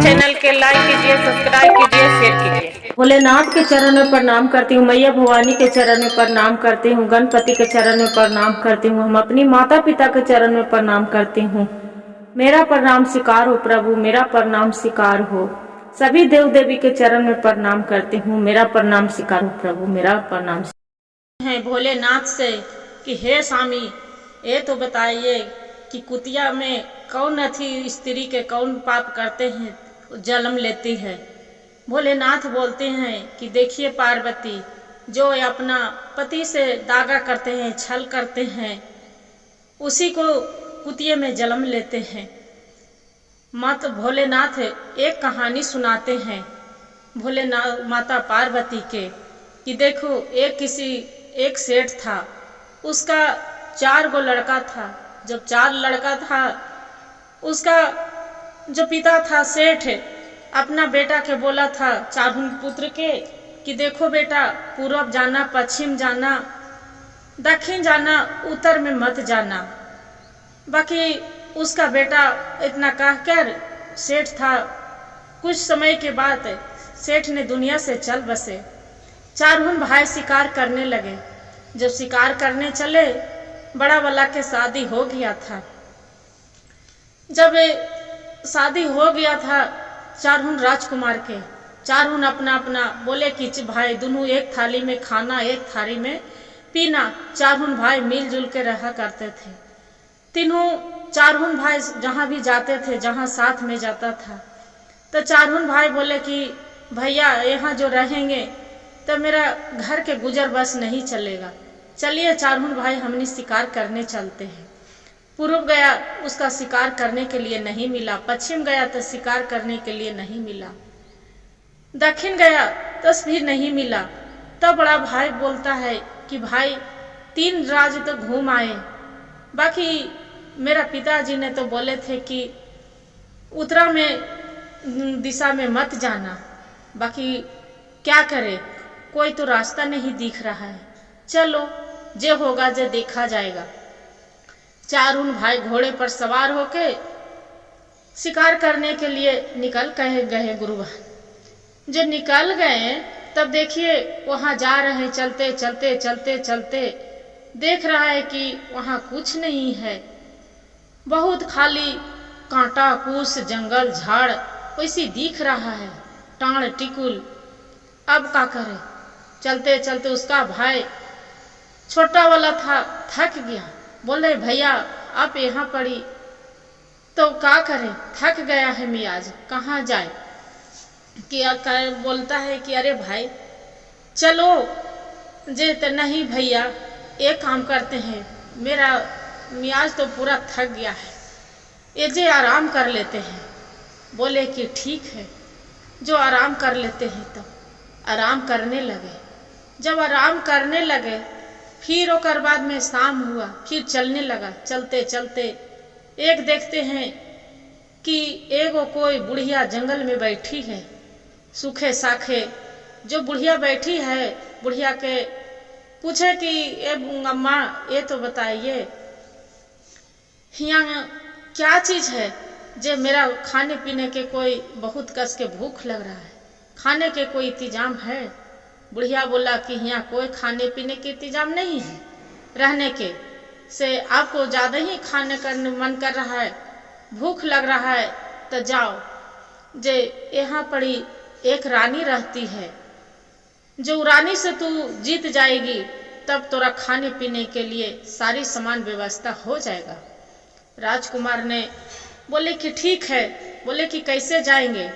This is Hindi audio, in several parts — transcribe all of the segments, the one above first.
चैनल के लाइक कीजिए, सब्सक्राइब कीजिए, शेयर कीजिए। भोलेनाथ के चरण में प्रणाम करती हूँ, मैया भवानी के चरण में प्रणाम करती हूँ, गणपति के चरण में प्रणाम करती हूँ, हम अपनी माता पिता के चरण में प्रणाम करती हूँ। मेरा प्रणाम स्वीकार हो प्रभु, मेरा प्रणाम स्वीकार हो। सभी देव देवी के चरण में प्रणाम करती हूँ, मेरा प्रणाम स्वीकार हो प्रभु, मेरा प्रणाम है भोलेनाथ से कि हे स्वामी, ये तो बताइए कि कुतिया में कौन अथी स्त्री के कौन पाप करते हैं जन्म लेती है। भोलेनाथ बोलते हैं कि देखिए पार्वती, जो अपना पति से दागा करते हैं, छल करते हैं, उसी को कुतिये में जन्म लेते हैं। माता भोलेनाथ एक कहानी सुनाते हैं भोलेनाथ माता पार्वती के कि देखो एक सेठ था, उसका 4 गो लड़का था। जब 4 लड़का था, उसका जो पिता था सेठ अपना बेटा के बोला था चारुन पुत्र के कि देखो बेटा, पूरब जाना, पश्चिम जाना, दक्षिण जाना, उत्तर में मत जाना। बाकी उसका बेटा इतना कहकर सेठ था। कुछ समय के बाद सेठ ने दुनिया से चल बसे। चारों भाई शिकार करने लगे। जब शिकार करने चले, बड़ा वाला के शादी हो गया था। जब शादी हो गया था चारों राजकुमार के, चारों अपना अपना बोले कि भाई दोनों एक थाली में खाना, एक थाली में पीना। चारों भाई मिलजुल के रहा करते थे। चारों भाई जहाँ भी जाते थे, जहाँ साथ में जाता था, तो चारों भाई बोले कि भैया यहाँ जो रहेंगे तो मेरा घर के गुजर बस नहीं चलेगा, चलिए चारों भाई हमने शिकार करने चलते हैं। पूर्व गया, उसका शिकार करने के लिए नहीं मिला। पश्चिम गया तो शिकार करने के लिए नहीं मिला। दक्षिण गया तो भी नहीं मिला। तब बड़ा भाई बोलता है कि भाई 3 राज्य तो घूम आए, बाकी मेरा पिताजी ने तो बोले थे कि उत्तरा में दिशा में मत जाना, बाकी क्या करे, कोई तो रास्ता नहीं दिख रहा है। चलो जो होगा जो देखा जाएगा। चारों भाई घोड़े पर सवार होके शिकार करने के लिए निकल गए गुरुवार। जो निकल गए तब देखिए वहां जा रहे, चलते चलते चलते चलते देख रहा है कि वहां कुछ नहीं है, बहुत खाली कांटा कूस जंगल झाड़ वैसी दिख रहा है, टाण टिकुल। अब क्या करे, चलते चलते उसका भाई छोटा वाला था, थक गया। बोले भैया आप यहाँ पड़ी तो क्या करे, थक गया है मियाज, कहाँ जाए। कि बोलता है कि अरे भाई चलो जे तो नहीं भैया, एक काम करते हैं, मेरा मियाज तो पूरा थक गया है, ये जे आराम कर लेते हैं। बोले कि ठीक है, जो आराम कर लेते हैं। तो आराम करने लगे। जब आराम करने लगे, फिर ओकर बाद में शाम हुआ, फिर चलने लगा। चलते चलते एक देखते हैं कि एगो कोई बुढ़िया जंगल में बैठी है, सूखे साखे। जो बुढ़िया बैठी है, बुढ़िया के पूछे कि ए अम्मा ये तो बताइए यहाँ क्या चीज है जे मेरा खाने पीने के कोई बहुत कस के भूख लग रहा है, खाने के कोई इंतजाम है। बुढ़िया बोला कि यहाँ कोई खाने पीने के इंतजाम नहीं है, रहने के से आपको ज्यादा ही खाने का मन कर रहा है, भूख लग रहा है, तो जाओ जे यहाँ पड़ी एक रानी रहती है, जो रानी से तू जीत जाएगी तब तोरा खाने पीने के लिए सारी सामान व्यवस्था हो जाएगा। राजकुमार ने बोले कि ठीक है। बोले कि कैसे जाएंगे।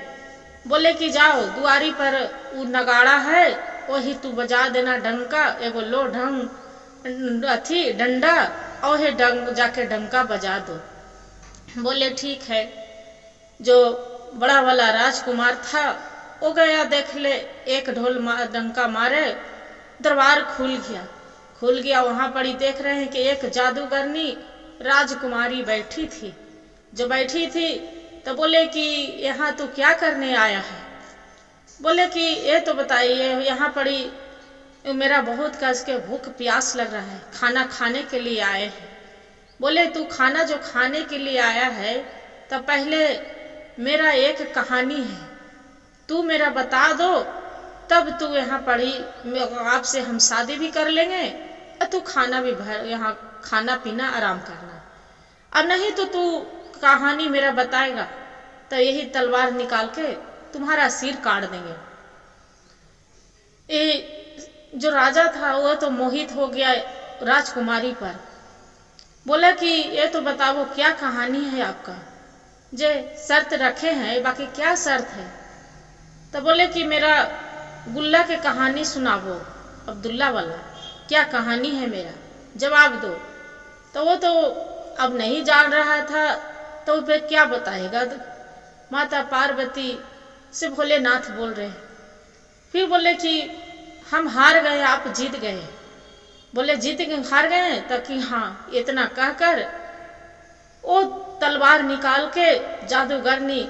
बोले कि जाओ दुआरी पर वो नगाड़ा है, वही तू बजा देना डंका, एगो लो ढंग अथी डंडा, और हे डंग जाके डंका बजा दो। बोले ठीक है। जो बड़ा वाला राजकुमार था वो गया, देख ले एक ढोल डंका मारे, दरबार खुल गया। वहां पर ही देख रहे हैं कि एक जादूगरनी राजकुमारी बैठी थी। जो बैठी थी तो बोले कि यहाँ तू क्या करने आया है। बोले कि ये तो बताइए, यहाँ पड़ी मेरा बहुत कस के भूख प्यास लग रहा है, खाना खाने के लिए आए हैं। बोले तू खाना जो खाने के लिए आया है तो पहले मेरा एक कहानी है, तू मेरा बता दो, तब तू यहाँ पढ़ी, आपसे हम शादी भी कर लेंगे और तू खाना भी भर, यहाँ खाना पीना आराम करना, और नहीं तो तू कहानी मेरा बताएगा तो यही तलवार निकाल के तुम्हारा सिर काट देंगे। ये जो राजा था वह तो मोहित हो गया राजकुमारी पर। बोला कि ये तो बताओ क्या कहानी है आपका, जे शर्त रखे हैं, बाकी क्या शर्त है। तो बोले कि मेरा गुल्ला के कहानी सुनावो, अब्दुल्ला वाला क्या कहानी है, मेरा जवाब दो। तो वो तो अब नहीं जान रहा था, तो फिर क्या बताएगा। माता पार्वती से भोलेनाथ बोल रहे। फिर बोले कि हम हार गए, आप जीत गए। बोले जीत गए, हार गए, तो कि हाँ, इतना कहकर वो तलवार निकाल के जादूगरनी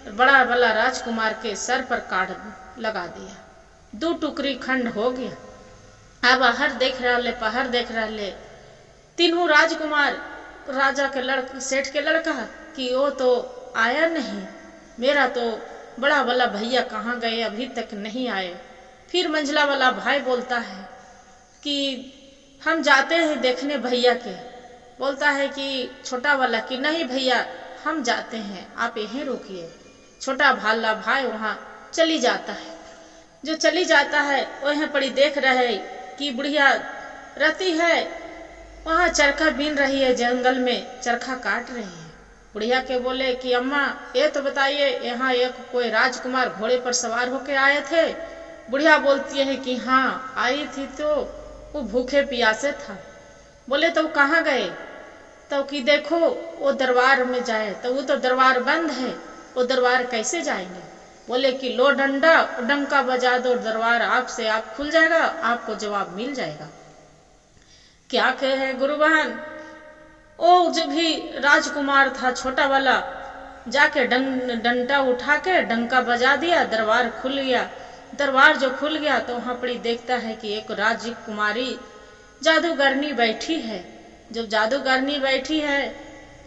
बड़ा वाला राजकुमार के सर पर काट लगा दिया। 2 टुकड़ी खंड हो गया। अब हर देख रहे, पहर देख रहे तीनों राजकुमार, राजा के सेठ के लड़का कि वो तो आया नहीं, मेरा तो बड़ा वाला भैया कहाँ गए, अभी तक नहीं आए। फिर मंझला वाला भाई बोलता है कि हम जाते हैं देखने भैया के। बोलता है कि छोटा वाला कि नहीं भैया, हम जाते हैं, आप यहीं रुकिए। छोटा भाला भाई वहाँ चली जाता है। जो चली जाता है वहीं पड़ी देख रहे कि बुढ़िया रहती है, वहाँ चरखा बीन रही है, जंगल में चरखा काट रही है। बुढ़िया के बोले कि अम्मा ये तो बताइए, यहाँ एक कोई राजकुमार घोड़े पर सवार होके आए थे। बुढ़िया बोलती है कि हाँ आई थी, तो वो भूखे प्यासे था। बोले तो कहाँ गए। तो कि देखो वो दरबार में जाए, तो वो तो दरबार बंद है, वो दरबार कैसे जाएंगे। बोले कि लो डंडा, डंका बजा दो, दरबार आपसे आप खुल जाएगा, आपको जवाब मिल जाएगा। क्या कहे गुरु बहन, वो जो भी राजकुमार था छोटा वाला, जाके डंडा उठा के डंका बजा दिया, दरबार खुल गया। दरबार जो खुल गया तो वहां पड़ी देखता है कि एक राजकुमारी जादूगरनी बैठी है। जब जादूगरनी बैठी है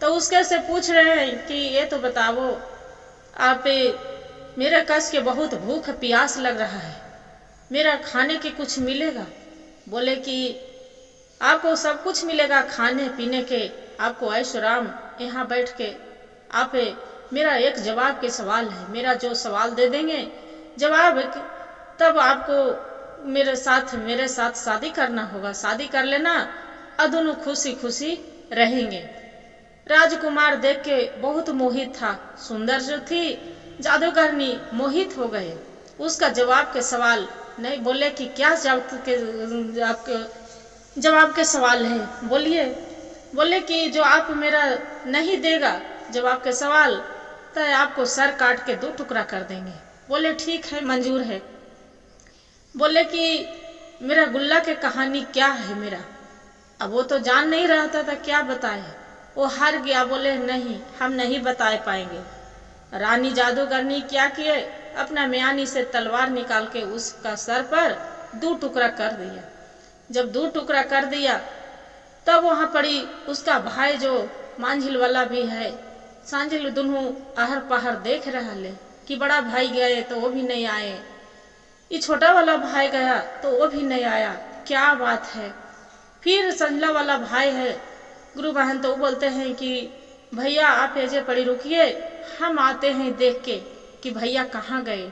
तो उसके से पूछ रहे हैं कि ये तो बताओ, आप मेरे कस के बहुत भूख प्यास लग रहा है, मेरा खाने के कुछ मिलेगा। बोले कि आपको सब कुछ मिलेगा खाने पीने के, आपको ऐशोराम यहाँ बैठ के। आप मेरा एक जवाब के सवाल है, मेरा जो सवाल दे देंगे जवाब, तब आपको मेरे साथ शादी करना होगा, शादी कर लेना और दोनों खुशी खुशी रहेंगे। राजकुमार देख के बहुत मोहित था, सुंदर जो थी जादूगरनी मोहित हो गए। उसका जवाब के सवाल नहीं। बोले कि क्या आपके जवाब के सवाल है, बोलिए। बोले कि जो आप मेरा नहीं देगा जवाब के सवाल, तो आपको सर काट के 2 टुकड़ा कर देंगे। बोले ठीक है, मंजूर है। बोले कि मेरा गुल्ला के कहानी क्या है मेरा। अब वो तो जान नहीं रहा था क्या बताए, वो हार गया। बोले नहीं, हम नहीं बता पाएंगे। रानी जादूगरनी क्या किए, अपना म्यानी से तलवार निकाल के उसका सर पर 2 टुकड़ा कर दिया। जब 2 टुकड़ा कर दिया तब वहां पड़ी उसका भाई जो मांझिल वाला भी है, सांझिल दोनों आहर पहर देख रहा ले कि बड़ा भाई गए तो वो भी नहीं आए, ये छोटा वाला भाई गया तो वो भी नहीं आया, क्या बात है। फिर संजला वाला भाई है गुरु बहन, तो वो बोलते हैं कि भैया आप ऐसे पड़ी रुकिए, हम आते हैं देख के कि भैया कहाँ गए।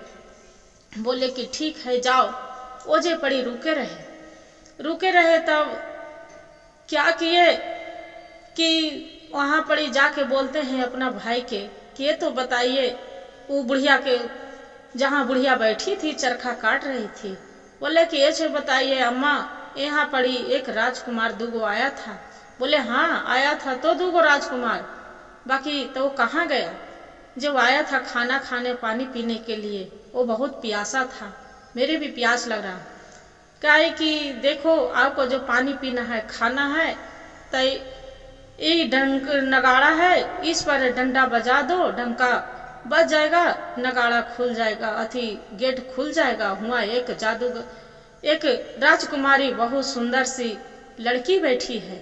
बोले कि ठीक है जाओ। ओजे पड़ी रुके रहे। तब क्या किए कि वहां पड़ी जाके बोलते हैं अपना भाई के कि ये तो बताइए, वो बुढ़िया के जहाँ बुढ़िया बैठी थी चरखा काट रही थी। बोले कि ऐसे बताइए अम्मा, यहाँ पड़ी एक राजकुमार 2 आया था। बोले हाँ आया था तो 2 राजकुमार, बाकी तो वो कहाँ गया। जब आया था खाना खाने पानी पीने के लिए, वो बहुत प्यासा था, मेरे भी प्यास लग रहा। क्या है कि देखो आपको जो पानी पीना है खाना है, तो ये नगाड़ा है, इस पर डंडा बजा दो, डंका बज जाएगा, नगाड़ा खुल जाएगा, अथी गेट खुल जाएगा। हुआ एक राजकुमारी बहुत सुंदर सी लड़की बैठी है,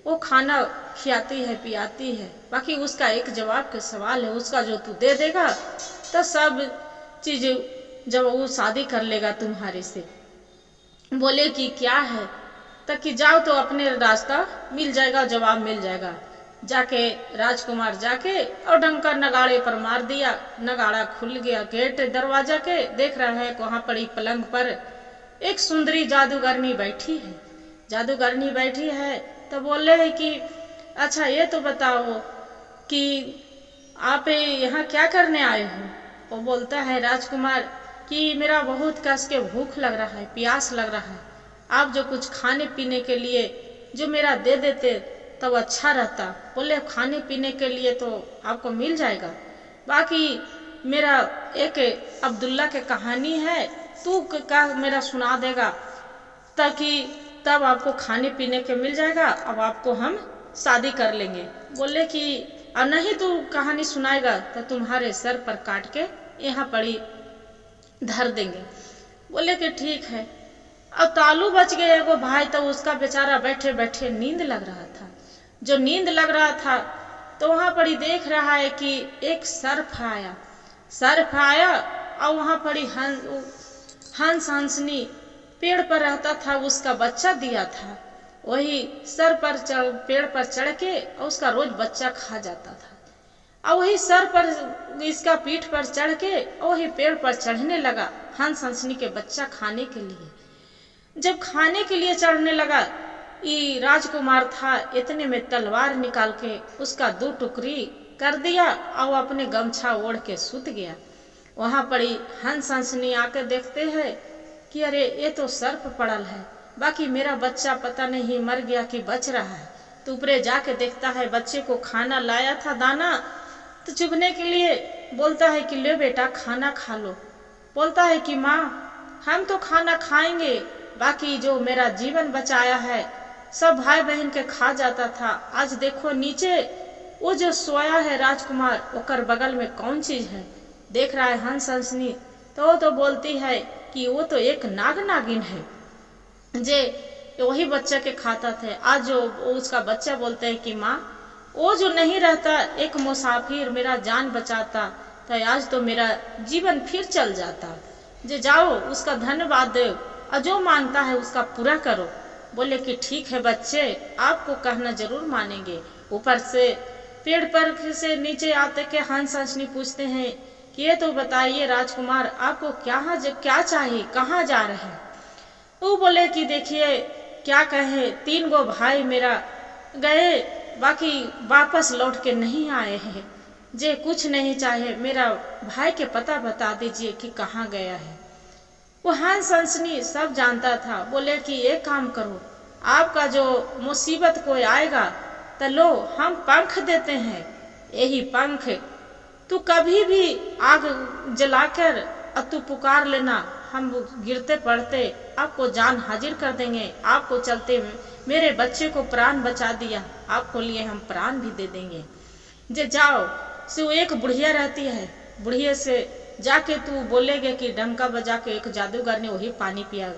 वो खाना खिलाती है पियाती है, बाकी उसका एक जवाब का सवाल है, उसका जो तू दे देगा तो सब चीज जब वो शादी कर लेगा तुम्हारे से। बोले कि क्या है, तक कि जाओ तो अपने रास्ता मिल जाएगा, जवाब मिल जाएगा। जाके राजकुमार जाके और डंका नगाड़े पर मार दिया, नगाड़ा खुल गया। गेट दरवाजा के देख रहा है वहां पड़ी पलंग पर एक सुंदरी जादूगरनी बैठी है। जादूगरनी बैठी है तो बोले है कि अच्छा ये तो बताओ कि आप यहाँ क्या करने आए हो। वो बोलता है राजकुमार कि मेरा बहुत कस के भूख लग रहा है, प्यास लग रहा है, आप जो कुछ खाने पीने के लिए जो मेरा दे देते तब अच्छा रहता। बोले खाने पीने के लिए तो आपको मिल जाएगा, बाकी मेरा एक अब्दुल्ला के कहानी है, तू क्या मेरा सुना देगा ताकि तब आपको खाने पीने के मिल जाएगा, अब आपको हम शादी कर लेंगे। बोले कि और नहीं तू कहानी सुनाएगा तो तुम्हारे सर पर काट के यहाँ पड़ी धर देंगे। बोले कि ठीक है। अब तालू बच गए एगो भाई, तो उसका बेचारा बैठे बैठे नींद लग रहा था। जो नींद लग रहा था तो वहां पर ही देख रहा है कि एक सर्प आया और वहां पर ही हंस हंसनी पेड़ पर रहता था, उसका बच्चा दिया था। वही सर पर पेड़ पर चढ़ के और उसका रोज बच्चा खा जाता था। और वही सर पर इसका पीठ पर चढ़ के और वही पेड़ पर चढ़ने लगा हंस हंसनी के बच्चा खाने के लिए। जब खाने के लिए चढ़ने लगा, ये राजकुमार था, इतने में तलवार निकाल के उसका 2 टुकड़ी कर दिया और अपने गमछा ओढ़ के सुत गया। वहां पड़ी हंस हंसनी आकर देखते हैं कि अरे ये तो सर्प पड़ल है, बाकी मेरा बच्चा पता नहीं मर गया कि बच रहा है। तो ऊपरे जाके देखता है बच्चे को खाना लाया था, दाना, तो चुभने के लिए बोलता है कि ले बेटा खाना खा लो। बोलता है कि माँ हम तो खाना खाएंगे, बाकी जो मेरा जीवन बचाया है सब भाई बहन के खा जाता था। आज देखो नीचे वो जो सोया है राजकुमार, ओकर बगल में कौन चीज है। देख रहा है हंस हंसनी, तो वो तो बोलती है कि वो तो एक नाग नागिन है, जे वही बच्चा के खाता थे। आज जो उसका बच्चा बोलते है कि माँ वो जो नहीं रहता, एक मुसाफिर मेरा जान बचाता, तो आज तो मेरा जीवन फिर चल जाता। जे जाओ उसका धन्यवाद दो और जो मांगता है उसका पूरा करो। बोले कि ठीक है बच्चे, आपको कहना जरूर मानेंगे। ऊपर से पेड़ पर से नीचे आते के हंस हंसनी पूछते हैं कि ये तो बताइए राजकुमार आपको क्या चाहिए, कहाँ जा रहे हैं। वो बोले कि देखिए क्या कहे, 3 गो भाई मेरा गए, बाकी वापस लौट के नहीं आए हैं। जे कुछ नहीं चाहे, मेरा भाई के पता बता दीजिए कि कहाँ गया है। वो हंस हंसनी सब जानता था। बोले कि एक काम करो, आपका जो मुसीबत कोई आएगा तो लो हम पंख देते हैं, यही पंख तू कभी भी आग जलाकर और तू पुकार लेना, हम गिरते पड़ते आपको जान हाजिर कर देंगे। आपको चलते मेरे बच्चे को प्राण बचा दिया, आपको लिए हम प्राण भी दे देंगे। जे जाओ से वो एक बुढ़िया रहती है, बुढ़िया से जाके तू बोलेगे कि डंका बजा के एक जादूगर ने वही पानी पिया।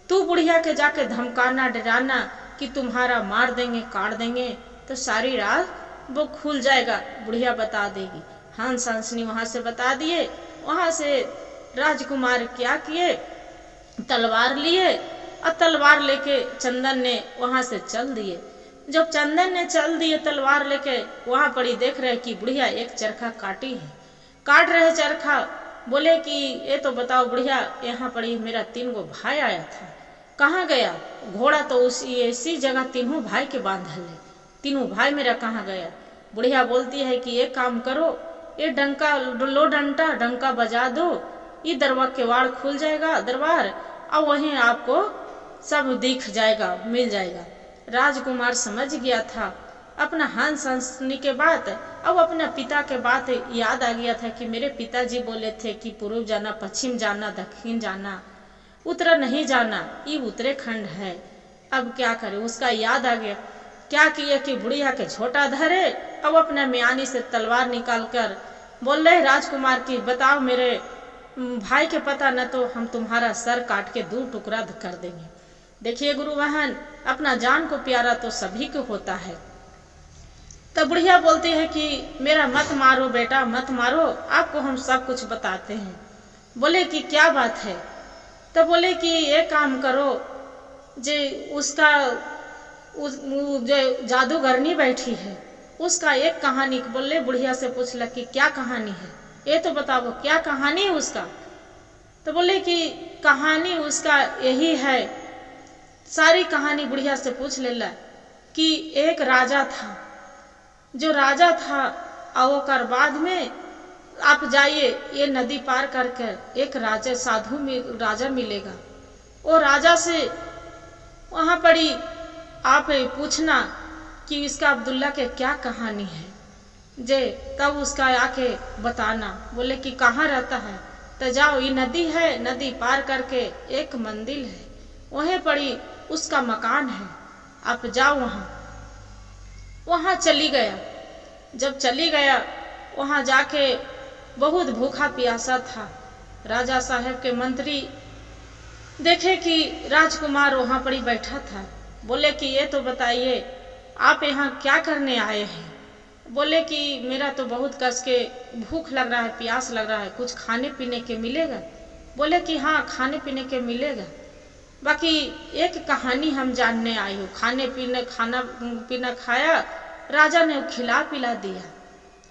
तू बुढ़िया के जाके धमकाना डराना कि तुम्हारा मार देंगे काट देंगे, तो सारी रात वो खुल जाएगा, बुढ़िया बता देगी। हंस हंसनी वहां से बता दिए। वहां से राजकुमार क्या किए, तलवार लिए और तलवार लेके चंदन ने वहां से चल दिए। जब चंदन ने चल दिए तलवार लेके, वहां पड़ी देख रहे कि बुढ़िया एक चरखा काटी है, काट रहे चरखा। बोले कि ये तो बताओ बुढ़िया, यहाँ पड़ी मेरा 3 गो भाई आया था, कहाँ गया। घोड़ा तो इसी जगह तीनों भाई के बांधल है, तीनों भाई मेरा कहाँ गया। बुढ़िया बोलती है कि एक काम करो, ये डंका लो, डंका बजा दो, ये दरबार केवाड़ खुल जाएगा दरबार, और वहीं आपको सब दिख जाएगा, मिल जाएगा। राजकुमार समझ गया था अपना हंस हंसनी के बात। अब अपना पिता के बात याद आ गया था कि मेरे पिताजी बोले थे कि पूर्व जाना, पश्चिम जाना, दक्षिण जाना, उत्तर नहीं जाना, ये उत्तराखंड है। अब क्या करे, उसका याद आ गया। क्या किया कि बुढ़िया के झोटा धरे, अब अपना म्यानी से तलवार निकाल कर बोल रहे राजकुमार की बताओ मेरे भाई के पता न तो हम तुम्हारा सर काट के 2 टुकड़ा कर देंगे। देखिए गुरु बहन, अपना जान को प्यारा तो सभी को होता है। तब बुढ़िया बोलती है कि मेरा मत मारो बेटा, मत मारो, आपको हम सब कुछ बताते हैं। बोले कि क्या बात है? तब बोले कि एक काम करो, जे उसका जो जादूगरनी बैठी है उसका एक कहानी, बोले बुढ़िया से पूछला कि क्या कहानी है, ये तो बताओ क्या कहानी है उसका। तो बोले कि कहानी उसका यही है, सारी कहानी बुढ़िया से पूछ लेला कि एक राजा था, जो राजा था और बाद में आप जाइए ये नदी पार करके एक राजा साधु में राजा मिलेगा, वो राजा से वहां पड़ी आप पूछना कि इसका अब्दुल्ला के क्या कहानी है, जे तब उसका आके बताना। बोले कि कहाँ रहता है? तो जाओ, ये नदी है, नदी पार करके एक मंदिर है, वहीं पड़ी उसका मकान है, आप जाओ वहां। वहां चली गया। जब चली गया वहां जाके बहुत भूखा प्यासा था। राजा साहब के मंत्री देखे कि राजकुमार वहां पड़ी बैठा था। बोले कि ये तो बताइए आप यहाँ क्या करने आए हैं? बोले कि मेरा तो बहुत कस के भूख लग रहा है, प्यास लग रहा है, कुछ खाने पीने के मिलेगा? बोले कि हाँ, खाने पीने के मिलेगा, बाकी एक कहानी हम जानने आई हूँ। खाना पीना खाया, राजा ने खिला पिला दिया।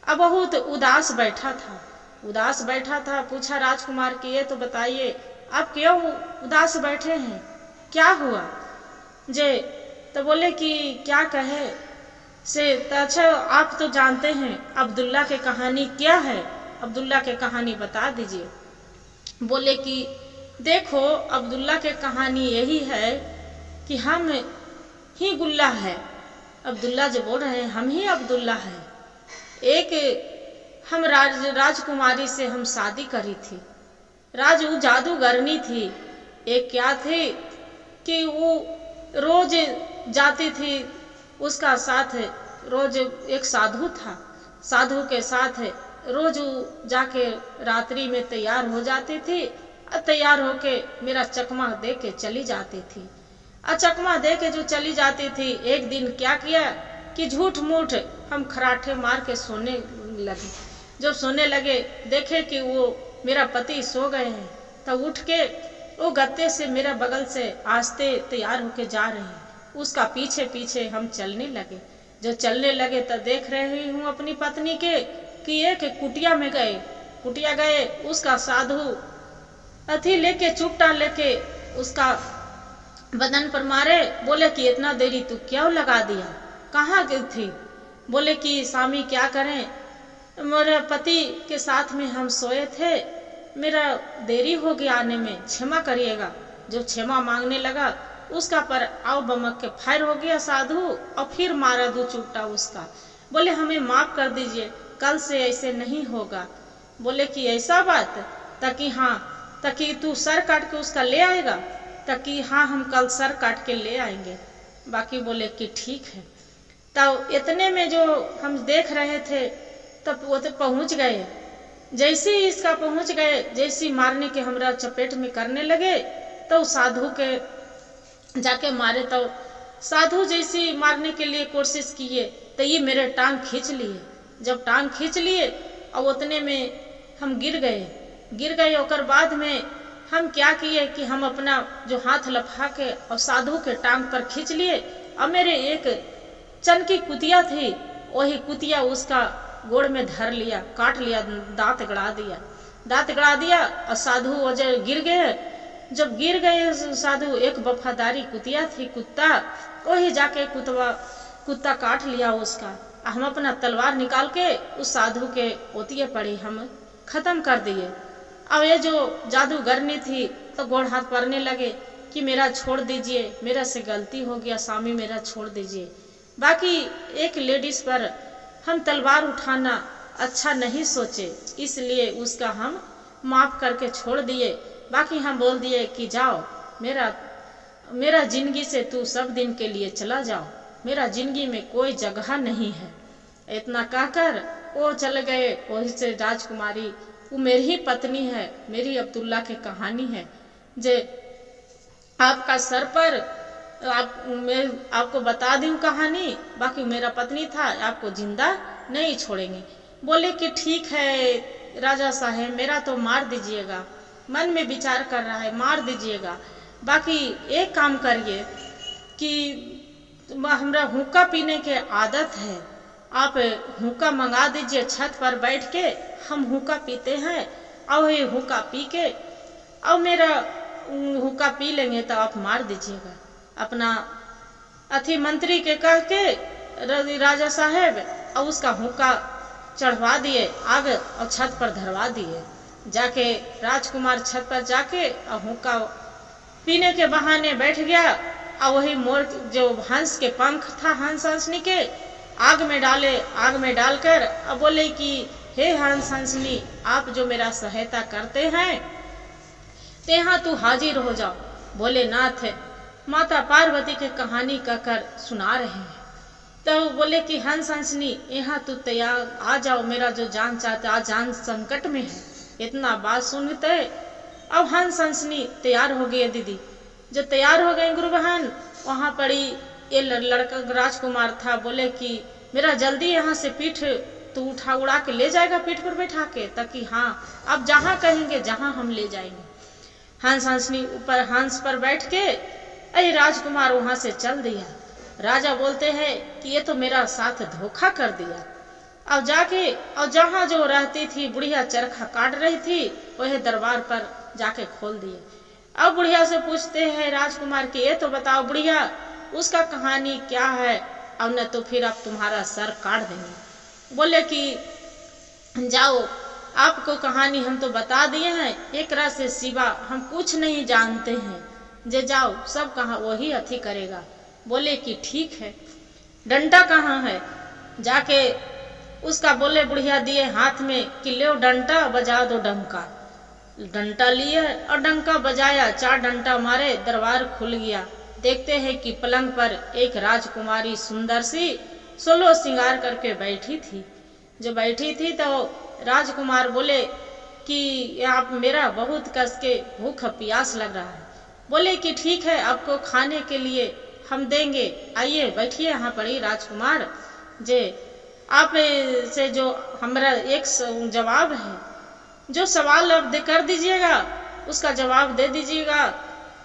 अब बहुत उदास बैठा था। पूछा राजकुमार कि ये तो बताइए आप क्यों उदास बैठे हैं, क्या हुआ जे? तो बोले कि क्या कहे से, तो अच्छा आप तो जानते हैं अब्दुल्ला के कहानी क्या है, अब्दुल्ला के कहानी बता दीजिए। बोले कि देखो अब्दुल्ला के कहानी यही है कि हम ही गुल्ला है, अब्दुल्ला जो बोल रहे हैं हम ही अब्दुल्ला है। एक हम राजकुमारी से हम शादी करी थी, वो जादूगरनी थी। एक क्या थी कि वो रोज जाती थी, उसका साथ रोज एक साधु था, साधु के साथ रोज जाके रात्रि में तैयार हो जाती थी और तैयार होके मेरा चकमा दे के चली जाती थी। और चकमा दे के जो चली जाती थी, एक दिन क्या किया कि झूठ मूठ हम खराठे मार के सोने लगे। जब सोने लगे देखे कि वो मेरा पति सो गए हैं, तब उठ के वो गत्ते से मेरा बगल से आस्ते तैयार होके जा रहे हैं, उसका पीछे पीछे हम चलने लगे। जो चलने लगे तब देख रही हूँ अपनी पत्नी के कि एक कुटिया में गए, उसका साधु अथी लेके चुपटा लेके उसका बदन पर मारे। बोले कि इतना देरी तू क्यों लगा दिया, कहाँ गई थी? बोले कि स्वामी क्या करें, मेरे पति के साथ में हम सोए थे, मेरा देरी हो गया आने में, क्षमा करिएगा। जो क्षमा मांगने लगा उसका पर आओ बमक के फायर हो गया साधु और फिर मारा दो चुपटा उसका। बोले हमें माफ कर दीजिए, कल से ऐसे नहीं होगा। बोले कि ऐसा बात, ताकि तू सर काट के उसका ले आएगा? ताकि हाँ, हम कल सर काट के ले आएंगे। बाकी बोले कि ठीक है। तब इतने में जो हम देख रहे थे तब वो तो पहुंच गए। जैसे ही इसका पहुंच गए, जैसी मारने के हमरा चपेट में करने लगे, तो साधु के जाके मारे। तो साधु जैसी मारने के लिए कोशिश किए तो ये मेरे टांग खींच लिए। जब टांग खींच लिए और उतने में हम गिर गए। और बाद में हम क्या किए कि हम अपना जो हाथ लफा के और साधु के टांग पर खींच लिए, और मेरे एक चन की कुतिया थी, वही कुतिया उसका गोड़ में धर लिया, काट लिया, दांत गड़ा दिया और साधु वजह गिर गए। जब गिर गए साधु, एक वफादारी कुतिया थी, कुत्ता, वही जाके कुत्ता काट लिया उसका। हम अपना तलवार निकाल के उस साधु के पोतिये पड़ी हम खत्म कर दिए। अब ये जो जादूगरनी थी तो गोड़ हाथ पड़ने लगे कि मेरा छोड़ दीजिए, मेरा से गलती हो गया स्वामी, मेरा छोड़ दीजिए। बाकी एक लेडीज पर हम तलवार उठाना अच्छा नहीं सोचे, इसलिए उसका हम माफ करके छोड़ दिए। बाकी हम बोल दिए कि जाओ, मेरा जिंदगी से तू सब दिन के लिए चला जाओ, मेरा जिंदगी में कोई जगह नहीं है। इतना कहकर वो चले गए। वही से राजकुमारी, वो मेरी ही पत्नी है, मेरी अब्दुल्ला की कहानी है। जे आपका सर पर मैं आपको बता दूं कहानी, बाकी मेरा पत्नी था, आपको जिंदा नहीं छोड़ेंगे। बोले कि ठीक है राजा साहेब, मेरा तो मार दीजिएगा, मन में विचार कर रहा है मार दीजिएगा, बाकी एक काम करिए कि हमरा हुक्का पीने के आदत है, आप हुक्का मंगा दीजिए, छत पर बैठ के हम हुक्का पीते हैं, और ये हुक्का पी के और मेरा हुक्का पी लेंगे तो आप मार दीजिएगा। अपना अथी मंत्री के कह के राजा साहेब और उसका हुक्का चढ़वा दिए आग और छत पर धरवा दिए। जाके राजकुमार छत पर जाके और हुक्का पीने के बहाने बैठ गया, और वही मोर जो हंस के पंख था हंस हंसनी के आग में डाले, आग में डालकर अब बोले कि हे हंस हंसनी, आप जो मेरा सहायता करते हैं ते यहाँ तू हाजिर हो जाओ। बोले नाथ माता पार्वती की कहानी कहकर सुना रहे हैं। तो बोले कि हंस हंसनी यहाँ तू तैयार आ जाओ, मेरा जो जान चाहता आज जान संकट में है। इतना बात सुनते अब हंस हंसनी तैयार हो गई। दीदी जो तैयार हो गए गुरु बहन, वहां पड़ी ये लड़का राजकुमार था, बोले कि मेरा जल्दी यहाँ से पीठ तू उठा उड़ा के ले जाएगा पीठ पर बैठा के, ताकि हाँ अब जहाँ कहेंगे जहाँ हम ले जाएंगे। हंस हंसनी ऊपर हंस पर बैठ के अरे राजकुमार वहां से चल दिया। राजा बोलते हैं कि ये तो मेरा साथ धोखा कर दिया। अब जाके और जहाँ जो रहती थी बुढ़िया चरखा काट रही थी, वह दरबार पर जाके खोल दिए। अब बुढ़िया से पूछते हैं राजकुमार कि ये तो बताओ बुढ़िया उसका कहानी क्या है, और न तो फिर अब तुम्हारा सर काट देंगे। बोले कि जाओ आपको कहानी हम तो बता दिए हैं, एक रात से सिवा हम कुछ नहीं जानते हैं, जे जाओ सब कहा वही अथी करेगा। बोले कि ठीक है, डंडा कहाँ है? जाके उसका बोले बुढ़िया दिए हाथ में कि ले डंडा बजा दो डंका। डंडा लिए और डंका बजाया, 4 डंडा मारे, दरबार खुल गया। देखते हैं कि पलंग पर एक राजकुमारी सुंदर सी 16 श्रृंगार करके बैठी थी। जो बैठी थी तो राजकुमार बोले कि आप मेरा बहुत कस के भूख प्यास लग रहा है। बोले कि ठीक है आपको खाने के लिए हम देंगे, आइए बैठिए यहाँ पर ही राजकुमार। जे आप से जो हमारा एक जवाब है, जो सवाल आप कर दीजिएगा उसका जवाब दे दीजिएगा,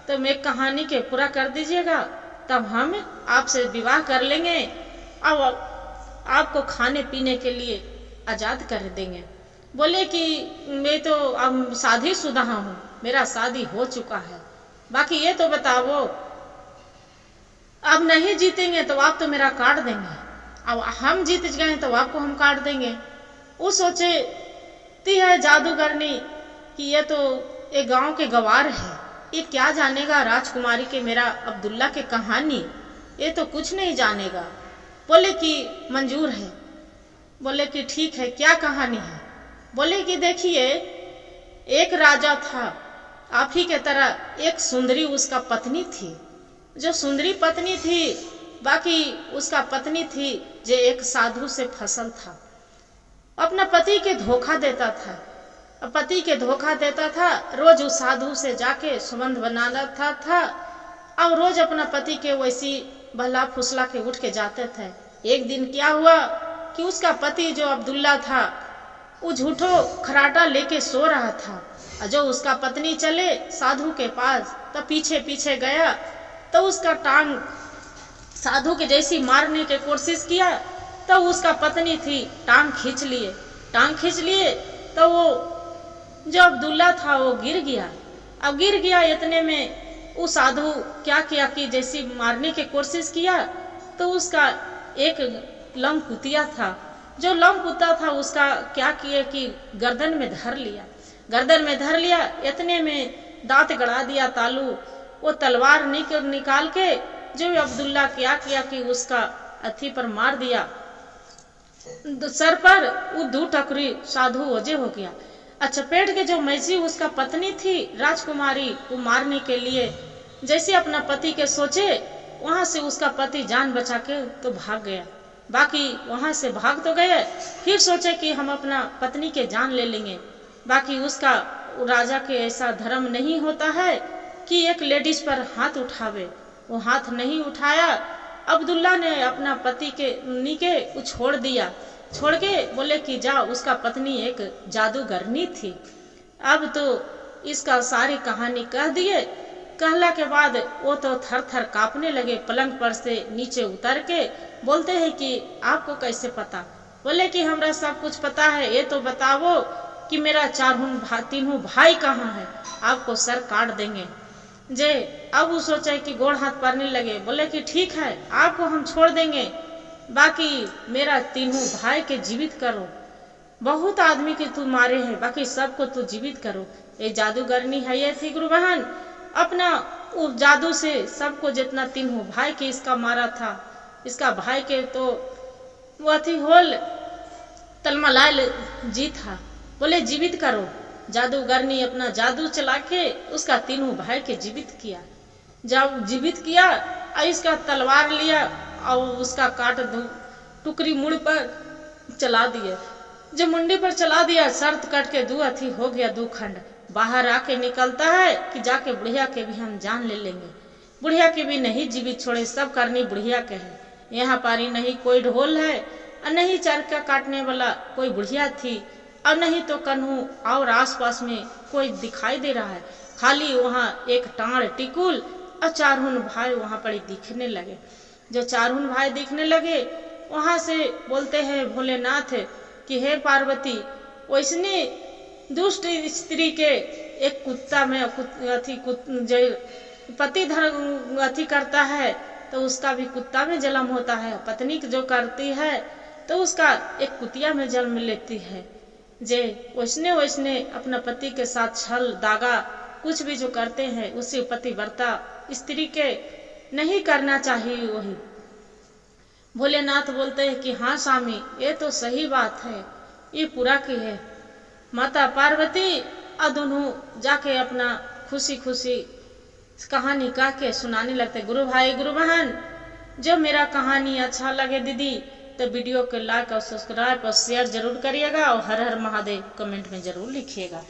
तो मैं कहानी के पूरा कर दीजिएगा, तब हम आपसे विवाह कर लेंगे और आपको खाने पीने के लिए आजाद कर देंगे। बोले कि मैं तो अब शादीशुदा हूँ, मेरा शादी हो चुका है, बाकी ये तो बताओ अब नहीं जीतेंगे तो आप तो मेरा काट देंगे, अब हम जीत गए तो आपको हम काट देंगे। वो सोचे ती है जादूगरनी कि ये तो एक गांव के गवार है, ये क्या जानेगा राजकुमारी के मेरा अब्दुल्ला के कहानी, ये तो कुछ नहीं जानेगा। बोले कि मंजूर है। बोले कि ठीक है क्या कहानी है? बोले कि देखिए एक राजा था, आप ही के तरह एक सुंदरी उसका पत्नी थी। जो सुंदरी पत्नी थी, बाकी उसका पत्नी थी जो एक साधु से फसल था, अपना पति के धोखा देता था। पति के धोखा देता था, रोज उस साधु से जाके संबंध बनाना था और रोज अपना पति के वैसी बहला फुसला के उठ के जाते थे। एक दिन क्या हुआ कि उसका पति जो अब्दुल्ला था वो झूठो खराटा लेके सो रहा था, और जो उसका पत्नी चले साधु के पास तो पीछे पीछे गया, तो उसका टांग साधु के जैसी मारने की कोशिश किया, तो उसका पत्नी थी टांग खींच लिए तो वो जो अब्दुल्ला था वो गिर गया। अब गिर गया, इतने में वो साधु क्या किया कि जैसी मारने की कोशिश किया, तो उसका एक लंकुतिया था, जो लंकुता था उसका क्या किया कि गर्दन में धर लिया। इतने में दांत गड़ा दिया तालू, वो तलवार निकाल के जो अब्दुल्ला क्या किया कि उसका अथी पर मार दिया, सर पर वो 2 टकरी साधु ओझे हो गया। अच्छा, पेट के जो मैसी उसका पत्नी थी राजकुमारी, वो मारने के लिए जैसे अपना पति के सोचे, वहां से उसका पति जान बचा के तो भाग गया। बाकी वहां से भाग तो गए, फिर सोचे कि हम अपना पत्नी के जान ले लेंगे। बाकी उसका राजा के ऐसा धर्म नहीं होता है कि एक लेडीज पर हाथ उठावे, वो हाथ नहीं उठाया। अब्दुल्ला ने अपना पति के नीके को छोड़ दिया, छोड़ के बोले कि जा, उसका पत्नी एक जादूगरनी थी। अब तो इसका सारी कहानी कह दिए। कहला के बाद वो तो थर थर कांपने लगे, पलंग पर से नीचे उतर के बोलते हैं कि आपको कैसे पता? बोले कि हमरा सब कुछ पता है, ये तो बताओ कि मेरा तीनों भाई कहाँ है, आपको सर काट देंगे। जे अब वो सोचे कि गोड़ हाथ पड़ने लगे, बोले कि ठीक है, आपको हम छोड़ देंगे, बाकी मेरा तीनों भाई के जीवित करो। बहुत आदमी के तू मारे हैं, बाकी सबको तू जीवित करो। ये जादूगरनी है, ये थी गुरु बहन, अपना उस जादू से सबको जितना तीनों भाई के इसका मारा था, इसका भाई के तो वो थी होल तलमलाल जी था, बोले जीवित करो। जादूगरनी अपना जादू चला के उसका तीनों भाई के जीवित किया। जब जीवित किया, इसका तलवार लिया और उसका काट टुकड़ी मुड़ पर चला दिया। जब मुंडी पर चला दिया, शर्त कट के हो गया 2 खंड। बाहर आके निकलता है कि जाके बुढ़िया के भी हम जान ले लेंगे। बुढ़िया के भी नहीं जीवित छोड़े, सब करनी बुढ़िया के है। यहाँ पारी नहीं कोई ढोल है और नहीं चरखा काटने वाला कोई बुढ़िया थी, और नहीं तो कन्हू और आसपास में कोई दिखाई दे रहा है। खाली वहाँ एक टाण टिकुल और 4 भाई वहाँ पर दिखने लगे। जो 4 भाई दिखने लगे, वहाँ से बोलते हैं भोलेनाथ कि हे पार्वती, वैसने दुष्ट स्त्री के एक कुत्ता में पति धर्म अति करता है तो उसका भी कुत्ता में जन्म होता है, पत्नी जो करती है तो उसका एक कुतिया में जन्म लेती है। जे वैसने अपना पति के साथ छल दागा कुछ भी जो करते हैं, उसे पतिव्रता स्त्री के नहीं करना चाहिए। वही भोलेनाथ बोलते हैं कि हाँ स्वामी, ये तो सही बात है, ये पूरा की है। माता पार्वती और दोनों जाके अपना खुशी खुशी कहानी कह के सुनाने लगते। गुरु भाई गुरु बहन, जो मेरा कहानी अच्छा लगे दीदी तो वीडियो को लाइक और सब्सक्राइब और शेयर जरूर करिएगा, और हर हर महादेव कमेंट में जरूर लिखिएगा।